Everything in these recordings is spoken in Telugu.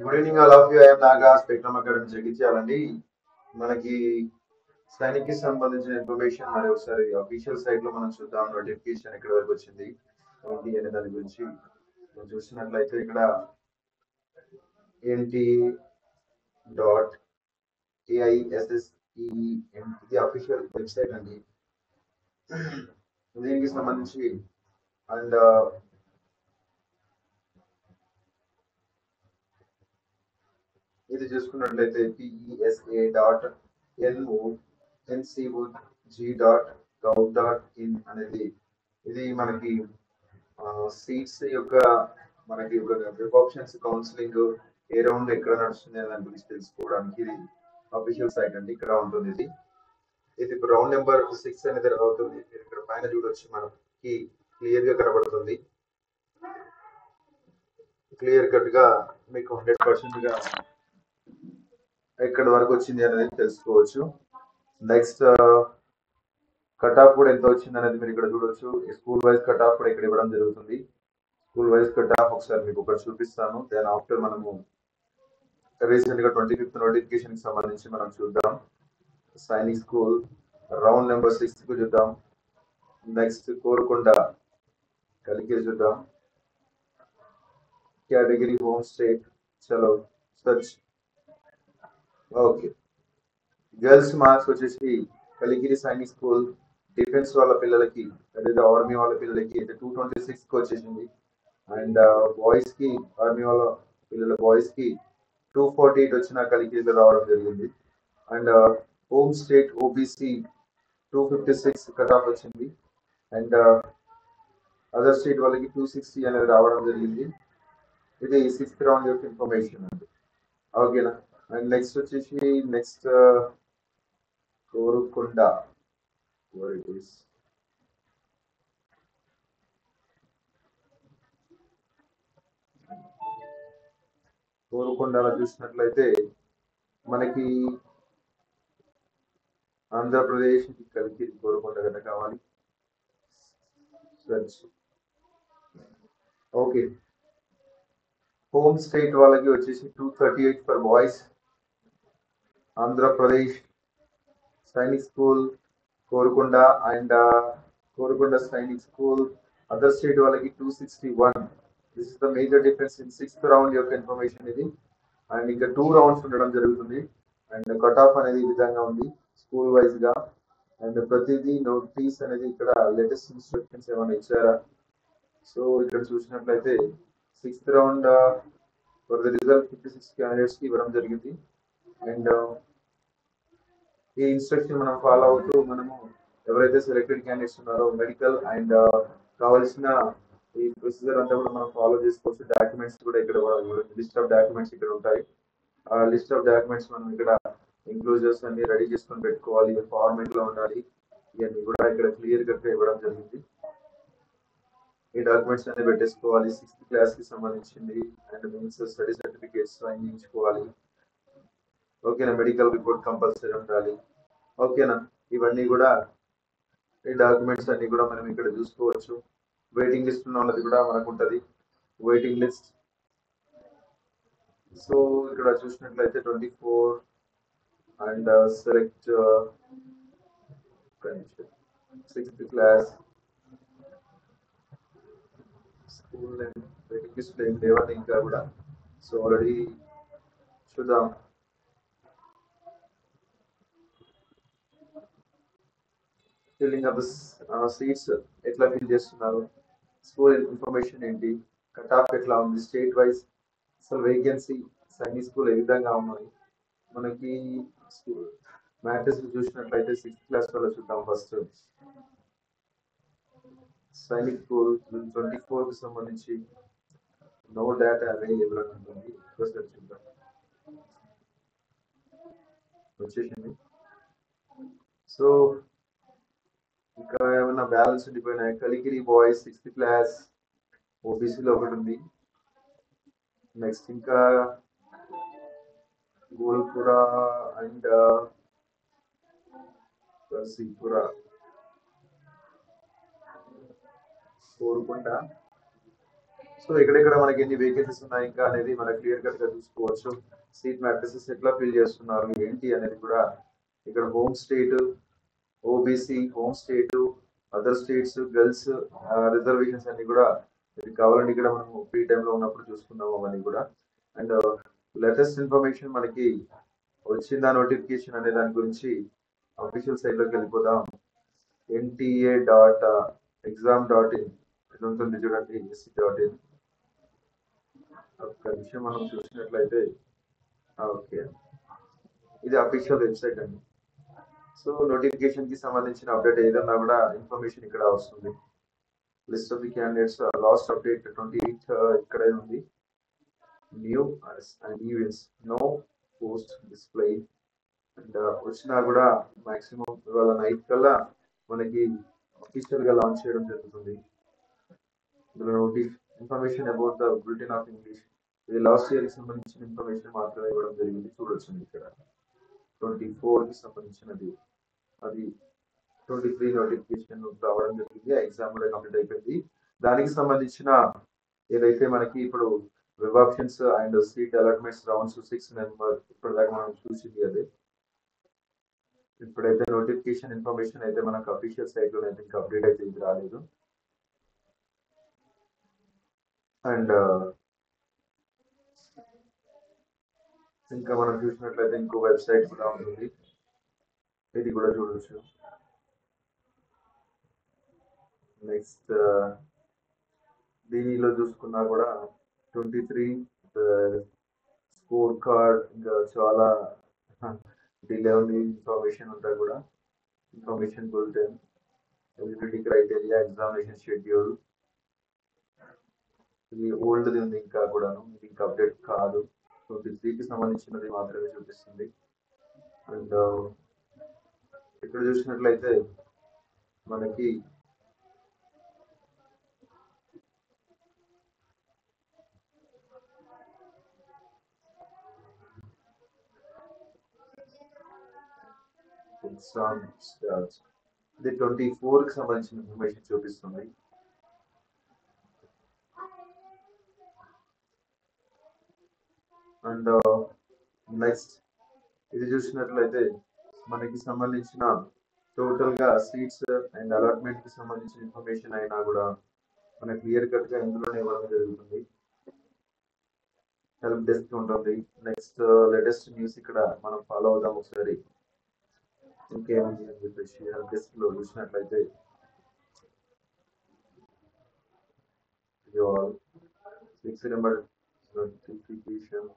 Good evening all of you. I'm Naga spectrum academy జగిత్యాలండి. మనకి సైనిక్ కి సంబంధించిన ఇన్ఫర్మేషన్ మరి ఒకసారి అఫీషియల్ సైట్ లో మనం చూద్దాం. నోటిఫికేషన్ ఎక్కడి వరకు వచ్చింది ఏంటి అనే దాని గురించి మనం చూసినట్లయితే ఇక్కడ ఏంటి డాట్ ఏఐఎస్ఎస్ఈఎన్ ఇది అఫీషియల్ వెబ్సైట్ అండి. దీనికి సంబంధించి అండ్ ఇది చూసుకున్నట్లయితే PESA dot NO dot gov dot in అనేది ఇది మనకి సీట్స్ యొక్క మనకి ఒక వెబ్ ఆప్షన్స్ కౌన్సిలింగ్ ఏ రౌండ్ ఎక్కడ నడుస్తుంది అనే దాని గురించి తెలుసుకోవడానికి ఇది అఫీషియల్ సైట్ అండి. ఇక్కడ ఉంటుంది ఇది. ఇది ఇప్పుడు రౌండ్ నెంబర్ 6 అనేది అవుతుంది. మీరు ఇక్కడ పైన చూడొచ్చు, మనకి క్లియర్ గా కనబడుతుంది. క్లియర్ కట్ గా మీకు 100% గా ఎక్కడి వరకు వచ్చింది అనేది తెలుసుకోవచ్చు. నెక్స్ట్ కట్ ఆఫ్ కూడా ఎంత వచ్చింది అనేది మీరు ఇక్కడ చూడొచ్చు. స్కూల్ వైజ్ కట్ ఆఫ్ కూడా ఇక్కడ ఇవ్వడం జరుగుతుంది. స్కూల్ వైజ్ కట్ ఆఫ్ ఒకసారి మీకు ఒకటి చూపిస్తాను. దాని ఆఫ్టర్ మనము రీసెంట్ గా 25th నోటిఫికేషన్ కి సంబంధించి మనం చూద్దాం. సైనిక్ స్కూల్ రౌండ్ నెంబర్ 6 కు చూద్దాం. నెక్స్ట్ కోరుకొండ కలికి చూద్దాం. కేటగిరీ హోమ్ స్టేట్ చలో సర్చ్. ఓకే, గర్ల్స్ మార్క్స్ వచ్చేసి కలిగిరి సైనిక్ స్కూల్ డిఫెన్స్ వాళ్ళ పిల్లలకి అదే ఆర్మీ వాళ్ళ పిల్లలకి అయితే 226 వచ్చేసింది. అండ్ బాయ్స్ కి ఆర్మీ వాళ్ళ పిల్లల బాయ్స్ కి 248 వచ్చిన కలిగిరిలో రావడం జరిగింది. And home state OBC 256 cut off వచ్చింది. అండ్ అదర్ స్టేట్ వాళ్ళకి 260 అనేది రావడం జరిగింది. ఇది 6th రౌండ్ యొక్క ఇన్ఫర్మేషన్ అండి. ఓకేనా. అండ్ నెక్స్ట్ వచ్చేసి నెక్స్ట్ కోరుకొండ కోరుకొండలో చూసినట్లయితే మనకి ఆంధ్రప్రదేశ్ కలిపి కోరుకొండ గట్ట కావాలి. ఓకే, హోమ్ స్టేట్ వాళ్ళకి వచ్చేసి 238 for boys. Andhra Pradesh Sainik school Korukonda and Korukonda Sainik school other state వాళ్ళకి 261. This is the major difference in 6th round యొక్క ఇన్ఫర్మేషన్ ఇది. అండ్ ఇంకా 2 రౌండ్స్ ఉండడం జరుగుతుంది. అండ్ కట్ ఆఫ్ అనేది ఈ విధంగా ఉంది స్కూల్ వైజ్ గా. అండ్ ప్రతిదీ నోటీస్ అనేది ఇక్కడ లేటెస్ట్ ఇన్స్ట్రక్షన్స్ ఏమైనా ఇచ్చారా. సో ఇక్కడ చూసినట్లయితే 6th round for the result 56 candidates కి ఇవ్వడం జరిగింది. అండ్ ఈ ఇన్స్ట్రక్షన్ మనం ఫాలో అవుతూ మనము ఎవరైతే సెలెక్టెడ్ క్యాండిడేట్స్ ఉన్నారో మెడికల్ అండ్ కావాల్సిన ఈ ప్రొసీజర్ అంతా కూడా మనం ఫాలో చేసుకోవచ్చు. డాక్యుమెంట్స్ కూడా ఇక్కడ లిస్ట్ ఆఫ్ డాక్యుమెంట్స్ ఇక్కడ ఉంటాయి. ఆ లిస్ట్ ఆఫ్ డాక్యుమెంట్స్ మనం ఇక్కడ ఇంక్లూజర్స్ అన్ని రెడీ చేసుకొని పెట్టుకోవాలి. ఫార్మేట్ లో ఉండాలి. ఇవన్నీ కూడా ఇక్కడ క్లియర్ గా ఇవ్వడం జరిగింది. ఈ డాక్యుమెంట్స్ అన్ని పెట్టేసుకోవాలి. 6th క్లాస్ కి సంబంధించింది and means study certificates sign చేయించుకోవాలి. ఓకేనా. మెడికల్ రిపోర్ట్ కంపల్సరీ ఉండాలి. ఓకేనా. ఇవన్నీ కూడా ఈ డాక్యుమెంట్స్ అన్ని కూడా మనం ఇక్కడ చూసుకోవచ్చు. వెయిటింగ్ లిస్ట్ ఉన్న వాళ్ళది కూడా మనకు ఉంటుంది వెయిటింగ్ లిస్ట్. సో ఇక్కడ చూసినట్లయితే 24 and select 6th class school waiting list ఏం లేవని ఇంకా కూడా. సో ఆల్రెడీ చూద్దాం. ఫిల్లింగ్ అప్ సీట్స్ ఎట్లా ఫిల్ చేస్తున్నారు, స్కూల్ ఇన్ఫర్మేషన్ ఏంటి, కట్ ఆఫ్ ఎట్లా ఉంది, స్టేట్ వైజ్ అసలు వేకెన్సీ సైనిక్ స్కూల్ ఏ విధంగా ఉన్నాయి మనకి. స్కూల్ మ్యాట్రిక్స్ చూసినట్లయితే 6th క్లాస్ వల్ల చూద్దాం. ఫస్ట్ సైనిక్ స్కూల్ 24 కి సంబంధించి నో డేటా అవైలబుల్ అని ఉంటుంది. ఒకసారి చూద్దాం. వచ్చేసింది. సో ఇంకా ఏమైనా బ్యాలెన్స్ ఉండిపోయినాయి. కలిగిరి బాయ్స్ 6th క్లాస్ ఓబీసీలో ఒకటి ఉంది. నెక్స్ట్ ఇంకా గోల్పుర అండ్ సో ఎక్కడెక్కడ మనకి ఎన్ని వేకెన్సీస్ ఉన్నాయి ఇంకా అనేది మనం క్లియర్ కట్ గా చూసుకోవచ్చు. సీట్ మ్యాట్రిసెస్ ఎట్లా ఫిల్ చేస్తున్నారు ఏంటి అనేది కూడా ఇక్కడ home state, OBC, home state, other states, girls reservations అన్ని కూడా ఇది కావాలంటే ఇక్కడ మనం ఫ్రీ టైంలో ఉన్నప్పుడు చూసుకుందాం అవన్నీ కూడా. అండ్ లేటెస్ట్ ఇన్ఫర్మేషన్ మనకి వచ్చిందా నోటిఫికేషన్ అనే దాని గురించి అఫీషియల్ సైట్ లోకి వెళ్ళిపోదాం. nta.exam.in ఇది ఉంటుంది చూడండి, ec.in. ఒక్క నిమిషం మనం చూసినట్లయితే ఓకే, ఇది అఫీషియల్ వెబ్సైట్ అండి. సో నోటిఫికేషన్ కి సంబంధించిన అప్డేట్ ఏదన్నా కూడా ఇన్ఫర్మేషన్ ఇక్కడ వస్తుంది. List of the candidates last update 28 ఇక్కడే ఉంది. New and events no post display. And వచ్చినా కూడా మాక్సిమం ఇవాళ నైట్ కల్లా మనకి అఫీషియల్ గా లాంచ్ చేయడం జరుగుతుంది. ఇందులో information about the bulletin of English, ఇది లాస్ట్ ఇయర్ కి సంబంధించిన ఇన్ఫర్మేషన్ మాత్రమే ఇవ్వడం జరిగింది. చూడొచ్చు ఇక్కడ 24 కి సంబంధించినది, అది 23 నోటిఫికేషన్ రావడం జరిగింది. ఎగ్జామ్ కూడా కంప్లీట్ అయిపోయింది. దానికి సంబంధించిన ఏదైతే మనకి ఇప్పుడు web options and seat allotments rounds 6 number ఇప్పటిదాకా మనం చూసింది అదే. ఇప్పుడైతే నోటిఫికేషన్ ఇన్ఫర్మేషన్ అయితే మనకు అఫీషియల్ సైట్ లో అయితే ఇంకా అప్డేట్ అయితే ఇది రాలేదు. అండ్ ఇంకా మనం చూసినట్లయితే ఇంకో వెబ్సైట్ కూడా ఉంటుంది, ఇది కూడా చూడవచ్చు. నెక్స్ట్ దీనిలో చూసుకున్నా కూడా 23 స్కోర్ కార్డ్, ఇంకా చాలా డిలే ఉంది ఇన్ఫర్మేషన్ అంతా కూడా. Information bulletin, eligibility criteria, examination schedule, ఇది ఓల్డ్ది ఉంది ఇంకా కూడాను, ఇది ఇంకా అప్డేట్ కాదు. 23కి సంబంధించినది మాత్రమే చూపిస్తుంది. అండ్ ఇక్కడ చూసినట్లయితే మనకి ఎగ్జామ్ స్టార్ట్స్, ఇది 24కి సంబంధించిన ఇన్ఫర్మేషన్ చూపిస్తుంది. అండ్ నెక్స్ట్ ఇది చూసినట్లయితే మనకి సంబంధించిన టోటల్ గా సీట్స్ అండ్ అలాట్మెంట్ కి సంబంధించిన ఇన్ఫర్మేషన్ అయినా కూడా మనకి క్లియర్ కట్ గా ఇందులోనే ఇవ్వడం జరుగుతుంది. హెల్ప్ డెస్క్ ఉంటుంది. నెక్స్ట్ లేటెస్ట్ న్యూస్ ఇక్కడ మనం ఫాలో అవుదాం ఒకసారి, ఇంకేముంది అని చెప్పేసి హెల్ప్ డెస్క్ లో చూసినట్లయితే 6 నెంబర్ నోటిఫికేషన్.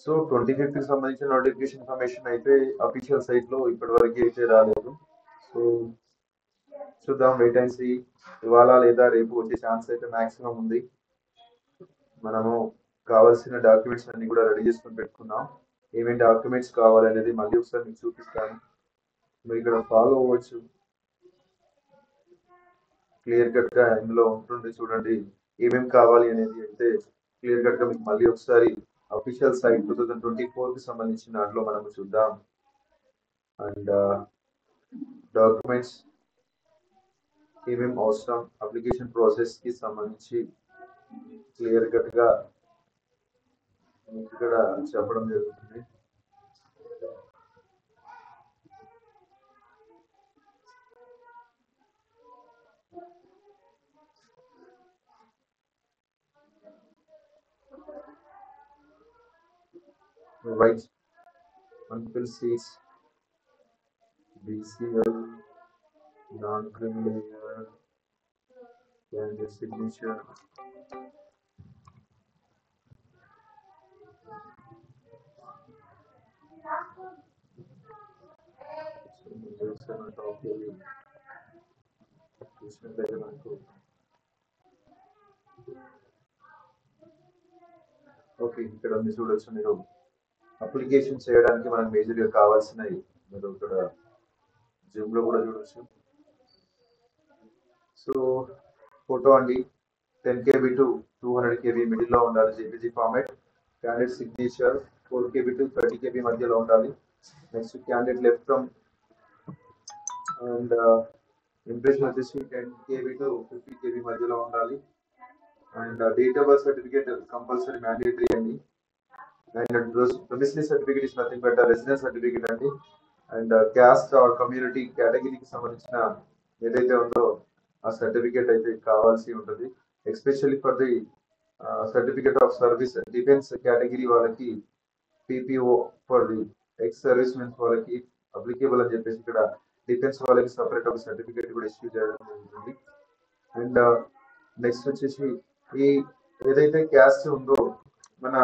సో 25కి సంబంధించిన నోటిఫికేషన్ ఇన్ఫర్మేషన్ అయితే అఫీషియల్ సైట్ లో ఇప్పటి వరకు అయితే రాలేదు. సో చూద్దాం, వెయిట్ అండ్ సీ. ఇవాళ లేదా రేపు వచ్చే ఛాన్స్ అయితే మాక్సిమం ఉంది. మనము కావాల్సిన డాక్యుమెంట్స్ అన్ని కూడా రెడీ చేసుకొని పెట్టుకున్నాం. ఏమేమి డాక్యుమెంట్స్ కావాలనేది మళ్ళీ ఒకసారి మీకు చూపిస్తాను. మీరు ఇక్కడ ఫాలో అవ్వచ్చు, క్లియర్ కట్ గా ఇందులో ఉంటుంది చూడండి ఏమేమి కావాలి అనేది. అయితే క్లియర్ కట్ గా మీకు మళ్ళీ ఒకసారి అఫీషియల్ సైట్ 2024కి సంబంధించిన దాంట్లో మనము చూద్దాం. అండ్ డాక్యుమెంట్స్ ఏమేమి అవసరం, అప్లికేషన్ ప్రాసెస్ కి సంబంధించి క్లియర్ కట్ గా ఇక్కడ చెప్పడం జరుగుతుంది. Right, unfilled seats, BCL, non-criminal, candidate signature. Okay, ఇక్కడ ఉంది చూడొచ్చు మీరు. అప్లికేషన్ చేయడానికి మనకు మేజర్గా కావాల్సినవి మీరు ఇక్కడ జూమ్ లో కూడా చూడొచ్చు. సో ఫోటో అండి, 10 KB టు 200 KB మిడిల్ లో ఉండాలి JPG format. Candidate signature 4 KB to 30 KB మధ్యలో ఉండాలి. Next candidate left from and impression వచ్చేసి 10 KB టు 50 KB మధ్యలో ఉండాలి. And date of birth certificate compulsory mandatory అండి. And domiciliary certificate is nothing but residence certificate అండి. అండ్ క్యాస్ట్ ఆర్ కమ్యూనిటీ కేటగిరీకి సంబంధించిన ఏదైతే ఉందో ఆ సర్టిఫికేట్ అయితే కావాల్సి ఉంటుంది. Especially for the certificate of service defence category వాళ్ళకి PPO for the ex service mens వాళ్ళకి అప్లికేబుల్ అని చెప్పేసి ఇక్కడ డిఫెన్స్ వాళ్ళకి సపరేట్ ఒక సర్టిఫికేట్ కూడా ఇష్యూ చేయడం జరుగుతుంది. అండ్ నెక్స్ట్ వచ్చేసి ఈ ఏదైతే క్యాస్ట్ ఉందో మన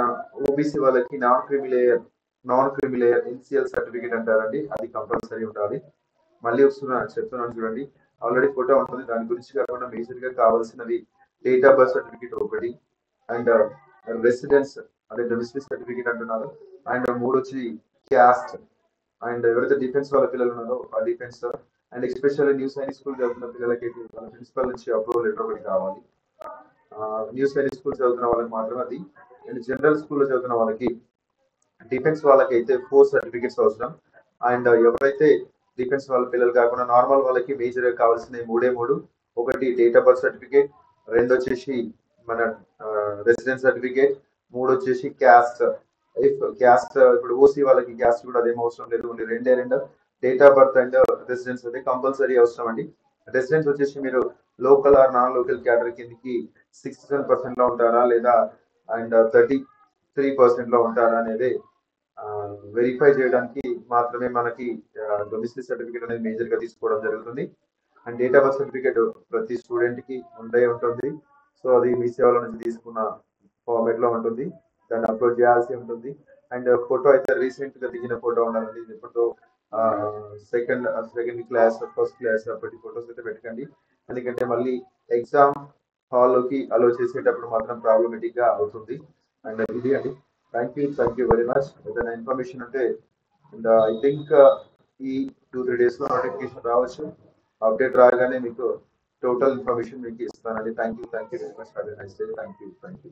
ఓబీసీ వాళ్ళకి నాన్ క్రిమిలేయర్ ఎన్సిఎల్ సర్టిఫికేట్ అంటారండి, అది కంపల్సరీ ఉండాలి. మళ్ళీ చెప్తున్నాను చూడండి. ఆల్రెడీ ఫోటో ఉంటుంది, దాని గురించి కాకుండా మేజర్ గా కావాల్సినవి డేట్ ఆఫ్ బర్త్ సర్టిఫికేట్ ఒకటి, అండ్ రెసిడెన్స్ అంటే డొమిసిలరీ సర్టిఫికేట్ అంటున్నారు. అండ్ మూడు వచ్చి క్యాస్ట్, అండ్ ఎవరైతే డిఫెన్స్ వాళ్ళ పిల్లలు ఉన్నారో ఆ defence, and especially new Sainik school చదువుతున్న పిల్లలకి వాళ్ళ ప్రిన్సిపల్ నుంచి అప్రూవల్ లెటర్ ఒకటి కావాలి. న్యూ సైనిక్ స్కూల్ చదువుతున్న వాళ్ళకి మాత్రం అది. అండ్ జనరల్ స్కూల్లో చదువుతున్న వాళ్ళకి, డిఫెన్స్ వాళ్ళకి అయితే 4 సర్టిఫికేట్స్ అవసరం. అండ్ ఎవరైతే డిఫెన్స్ వాళ్ళ పిల్లలు కాకుండా నార్మల్ వాళ్ళకి మేజర్ గా కావాల్సిన మూడే మూడు. ఒకటి డేట్ ఆఫ్ బర్త్ సర్టిఫికేట్, రెండు వచ్చేసి మన రెసిడెన్స్ సర్టిఫికేట్, మూడు వచ్చేసి క్యాస్ట్. ఇఫ్ క్యాస్ట్ ఇప్పుడు ఓసీ వాళ్ళకి క్యాస్ట్ కూడా అదేం అవసరం లేదు, ఓన్లీ రెండే రెండు, date of birth and residence అయితే కంపల్సరీ అవసరం అండి. రెసిడెన్స్ వచ్చేసి మీరు local are non local cadre కిందకి 67% లో ఉంటారా లేదా అండ్ 33% లో ఉంటారా అనేది వెరిఫై చేయడానికి మాత్రమే మనకి డొమిసిలరీ సర్టిఫికేట్ అనేది మేజర్ గా తీసుకోవడం జరుగుతుంది. And date of birth certificate ప్రతి స్టూడెంట్ కి ఉండే ఉంటుంది. సో అది మీ సేవల నుంచి తీసుకున్న ఫార్మేట్ లో ఉంటుంది, దాన్ని అప్లోడ్ చేయాల్సి ఉంటుంది. అండ్ ఫోటో అయితే రీసెంట్ గా దిగిన ఫోటో ఉండాలండి. ఇది photo second second class first class అప్పటి ఫొటోస్ అయితే పెట్టకండి, ఎందుకంటే మళ్ళీ ఎగ్జామ్ హాల్లోకి అలో చేసేటప్పుడు మాత్రం ప్రాబ్లమేటిక్ గా అవుతుంది. అండ్ ఇది అండి. Thank you very much. ఏదైనా ఇన్ఫర్మేషన్ ఉంటే అండ్ ఐ థింక్ ఈ 2-3 days లో నోటిఫికేషన్ రావచ్చు. అప్డేట్ రాగానే మీకు టోటల్ ఇన్ఫర్మేషన్ మీకు ఇస్తానండి. Thank you very much. Thank you.